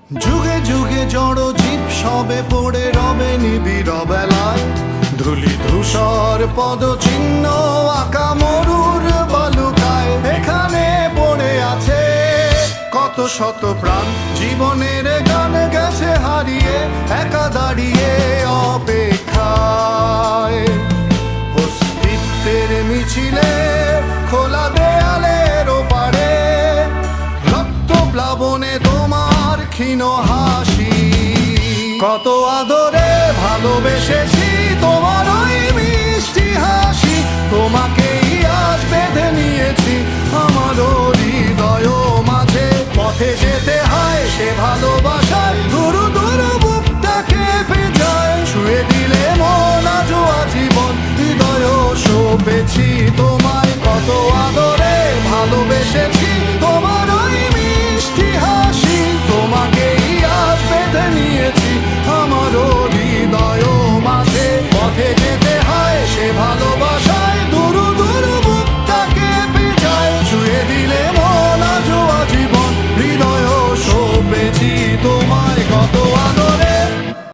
যুগে যুগে জড় জীব সবে পড়ে রবে নিবিড় বেলায়, ধুলি ধূসর পদচিহ্ন আঁকা মরুর বালুকায়। এখানে পড়ে আছে কত শত প্রাণ, জীবনের গান গেছে হারিয়ে, একা দাঁড়িয়ে অপেক্ষায়। অস্তিত্বের মিছিলে খোলা দেয়ালের ওপারে, রক্ত প্লাবনে তোমার ক্ষীণ হাসি। কত আদরে ভালোবেসেছি তোমার ওই মিষ্টি হাসি, তোমাকেই আজ বেঁধে নিয়েছি আমার হৃদয় মাঝে। পথে যেতে হয় সে ভালোবাসার দুরু দুরু বুকটাকে পেঁচায়, ছুঁয়ে দিলে মন আজও আজীবন হৃদয় সপেছি তো